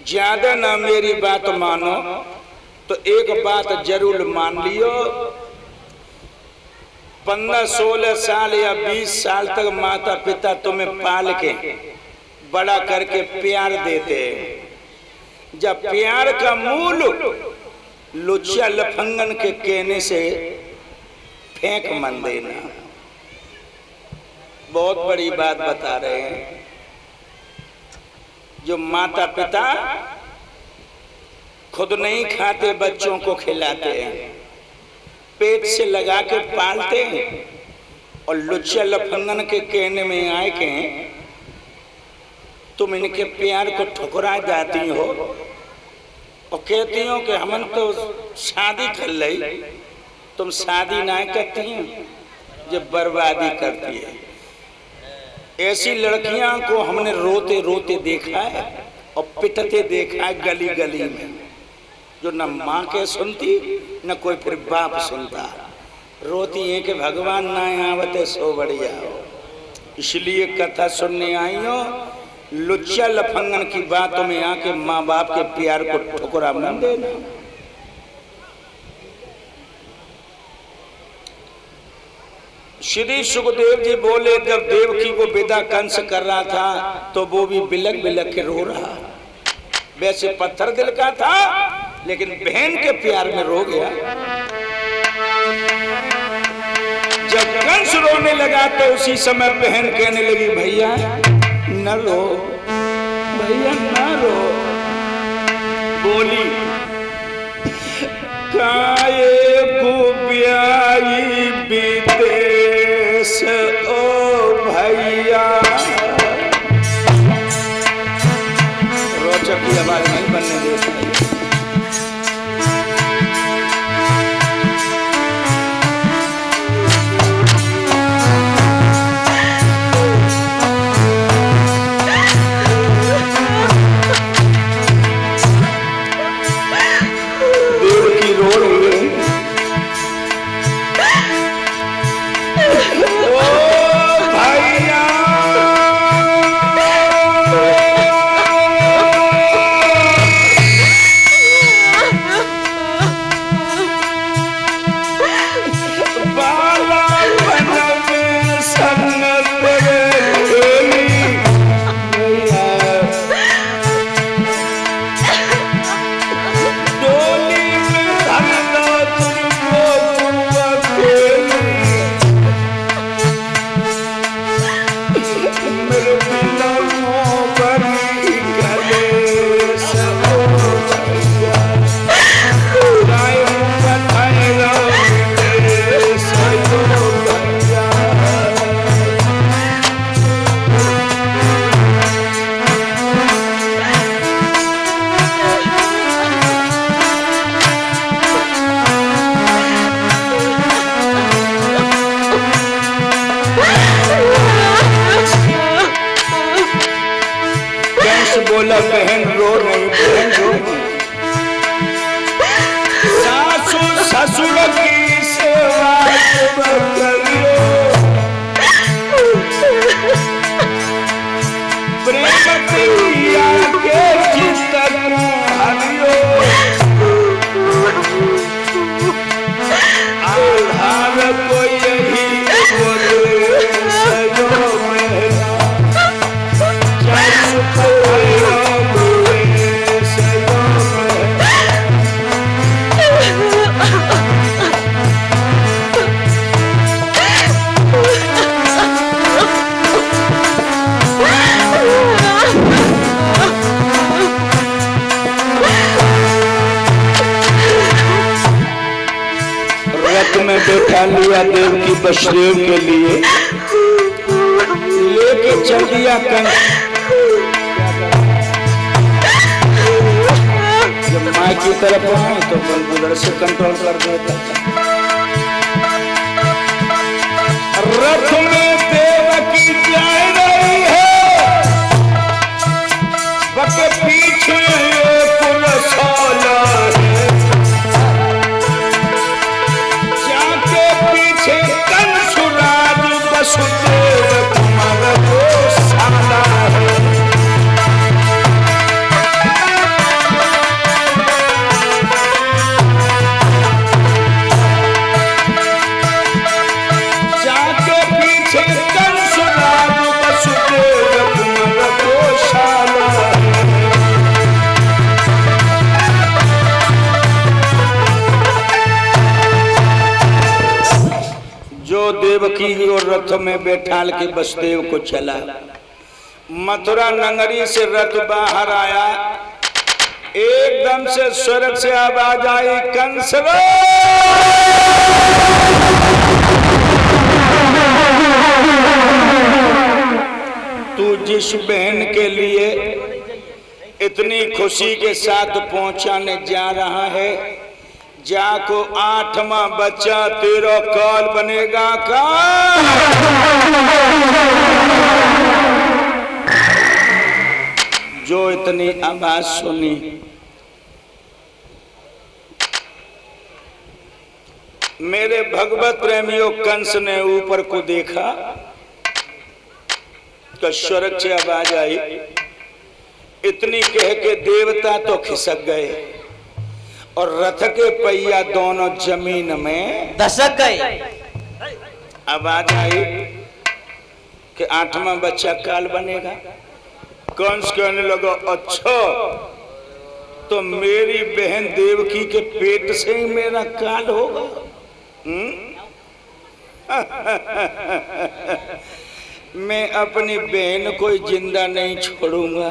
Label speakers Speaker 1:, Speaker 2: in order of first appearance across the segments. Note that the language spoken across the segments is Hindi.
Speaker 1: ज्यादा ना मेरी बात मानो तो एक बात जरूर मान लियो, 15-16 साल या 20 साल तक माता पिता तुम्हें पाल के बड़ा करके प्यार देते हैं। जब प्यार का मूल लुच्चा लफंगन के कहने से फेंक मन देना। बहुत बड़ी बात बता रहे हैं। जो माता पिता खुद नहीं खाते बच्चों को खिलाते हैं, पेट से लगा के पालते हैं और लुच्चा लफंगन के कहने में आए के तुम इनके प्यार को ठुकरा जाती हो और कहती हो कि हमन तो शादी कर ली, तुम शादी ना करती हो, जब बर्बादी करती है। ऐसी लड़कियां को हमने रोते रोते देखा है और पिटते देखा है गली गली में, जो न माँ के सुनती न कोई फिर बाप सुनता। रोती है कि भगवान ना आवते सो बढ़िया हो। इसलिए कथा सुनने आई हो, लुच्चा लफंगन की बातों में आके माँ बाप के प्यार को ठुकरा मन देना। श्री सुखदेव जी बोले, जब देवकी को विदा कंस कर रहा था तो वो भी बिलक बिलक के रो रहा। वैसे पत्थर दिल का था लेकिन बहन के प्यार में रो गया। जब कंस रोने लगा तो उसी समय बहन कहने लगी, भैया न रो, भैया न रो। बोली, काये को ब्याई विदेश ओ भैया। रोचक की आवाज नहीं बनने देती। बोला, बहन रो नहीं, बहन रो नहीं। सासू ससुर की सेवा करियो, प्रेम प्रिया के चित्त को हरियो। आधार को यही में बैठा लिया देवकी वसुदेव के लिए, लेके चल दिया कंस। जब माँ की तरफ आए तो बलबुदर से कंट्रोल कर देता था। रथ में देवकी जा रही है, बके पीछे पुरसाला है, जाके पीछे कंसुराज वसुदेव तुम्हारा को साला है। देवकी और रथ में बैठाल के वसुदेव को चला। मथुरा नगरी से रथ बाहर आया, एकदम से स्वर्ग से आवाज आई, कंस तू जिस बहन के लिए इतनी खुशी के साथ पहुंचाने जा रहा है, जाको 8वां बच्चा तेरा काल बनेगा का। जो इतनी आवाज सुनी, मेरे भगवत प्रेमियों, कंस ने ऊपर को देखा तो स्वर्ग से आवाज आई। इतनी कह के देवता तो खिसक गए और रथ के पहिया दोनों जमीन में
Speaker 2: दसक गए।
Speaker 1: आवाज आई कि 8वां बच्चा काल बनेगा। कंस कहने लगा, अच्छा तो मेरी बहन देवकी के पेट से ही मेरा काल होगा। मैं अपनी बहन को जिंदा नहीं छोड़ूंगा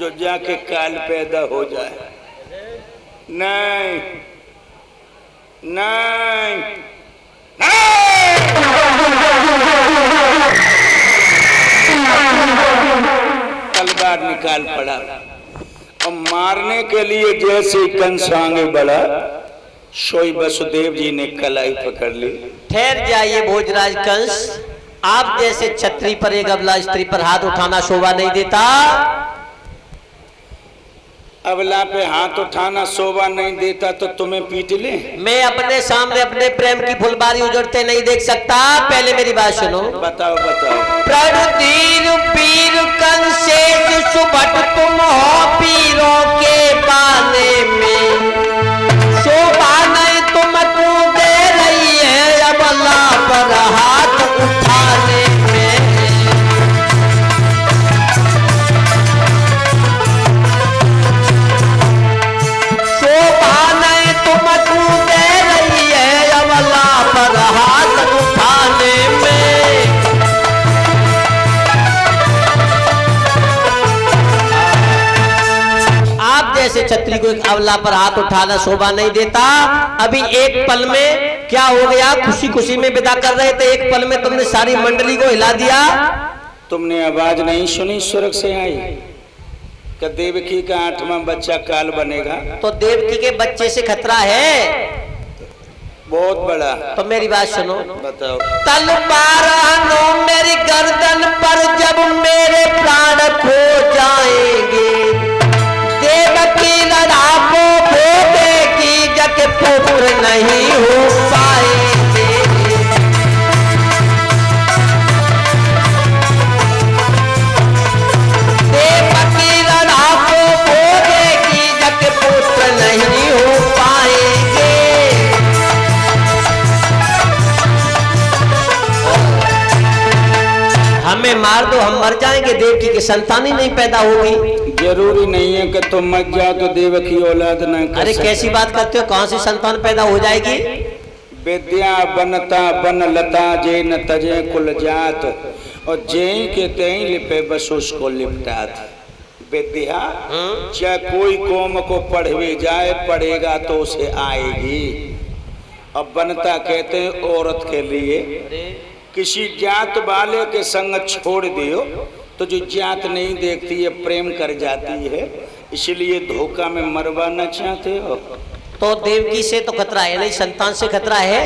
Speaker 1: जो जाके काल पैदा हो जाए। नहीं नहीं नहीं। तलवार निकाल पड़ा और मारने के लिए जैसे कंस आगे बढ़ा, सोई वसुदेव जी ने कलाई पकड़ ली।
Speaker 2: ठहर जाइए भोजराज कंस, आप जैसे छत्री पर एक अबला स्त्री पर हाथ उठाना शोभा नहीं देता।
Speaker 1: अबला पे हाथ उठाना शोभा नहीं देता तो तुम्हें पीट ले। मैं
Speaker 2: अपने सामने अपने प्रेम की फुलबारी उजड़ते नहीं देख सकता। पहले मेरी बात सुनो।
Speaker 1: बताओ बताओ।
Speaker 2: प्रणधीर पीर कंसेश सुभट तुम हो पीरों के पाने में, शोभा नहीं तुम दे रही है अबला पर हाथ उठाने में। शोभा नहीं तुम दे रही है अबला पर हाथ उठाने में। आप जैसे छत्री को एक अबला पर हाथ उठाना शोभा नहीं देता। अभी एक पल में क्या हो गया, खुशी खुशी में विदा कर रहे थे, एक पल में तुमने सारी मंडली को हिला दिया।
Speaker 1: तुमने आवाज नहीं सुनी स्वर्ग से आई कि देवकी का 8वां बच्चा काल बनेगा?
Speaker 2: तो देवकी के बच्चे से खतरा है
Speaker 1: बहुत बड़ा।
Speaker 2: तो मेरी बात सुनो।
Speaker 1: बताओ।
Speaker 2: तलवार मेरी गर्दन पर जब मेरे प्राण खो जाएंगे, देवकी लड़ाको भोगेगी जग पुत्र नहीं हो पाएंगे। देवकी लड़ाको भोगेगी जग पुत्र नहीं हो पाएंगे। हमें मार दो, हम मर जाएंगे, देवकी की संतान ही नहीं पैदा होगी।
Speaker 1: जरूरी नहीं है कि तुम मत जाओ तो देवकी औलाद न कर।
Speaker 2: अरे कैसी बात करते हो, कहां से संतान पैदा हो जाएगी?
Speaker 1: विद्या बनता बन लता जे न तजे कुल जात, और जय के तय लिपे बस उसको लिपटात। विद्या चाहे कोई कौम को पढ़वे जाए, पढ़ेगा तो उसे आएगी। अब बनता कहते हैं औरत के लिए, किसी जात वाले के संग छोड़ दियो तो जो जात नहीं देखती है प्रेम कर जाती है, इसलिए धोखा में मरवाना चाहते हो।
Speaker 2: तो देवकी से तो खतरा है नहीं, संतान से खतरा है।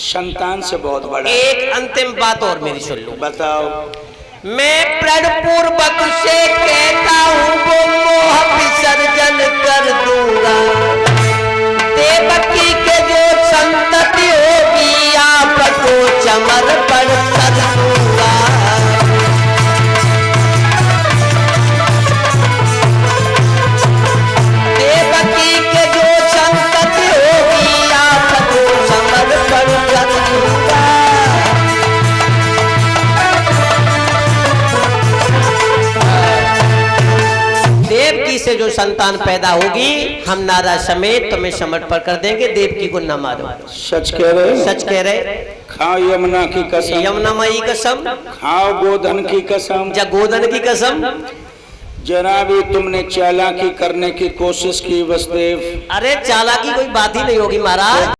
Speaker 1: संतान से बहुत बड़ा।
Speaker 2: एक अंतिम बात और मेरी सुन लो।
Speaker 1: बताओ।
Speaker 2: मैं प्रण पूर्वक से कहता हूँ वो मोह विसर्जन कर दूंगा। देवकी के जो संतति होगी आपको समर्पण कर दूंगा। देवकी के जो संतति होगी आपको समर्पण कर दूंगा। देवकी से जो संतान पैदा होगी हम नारद समेत तुम्हें समर्पण कर देंगे, देवकी को न मारो।
Speaker 1: सच कह रहे हो?
Speaker 2: सच कह रहे।
Speaker 1: खाओ यमुना की कसम,
Speaker 2: यमुना माई की कसम,
Speaker 1: खाओ गोधन की कसम,
Speaker 2: या गोधन की कसम।
Speaker 1: जरा भी तुमने चालाकी करने की कोशिश की वसुदेव?
Speaker 2: अरे चालाकी कोई बात ही नहीं होगी महाराज।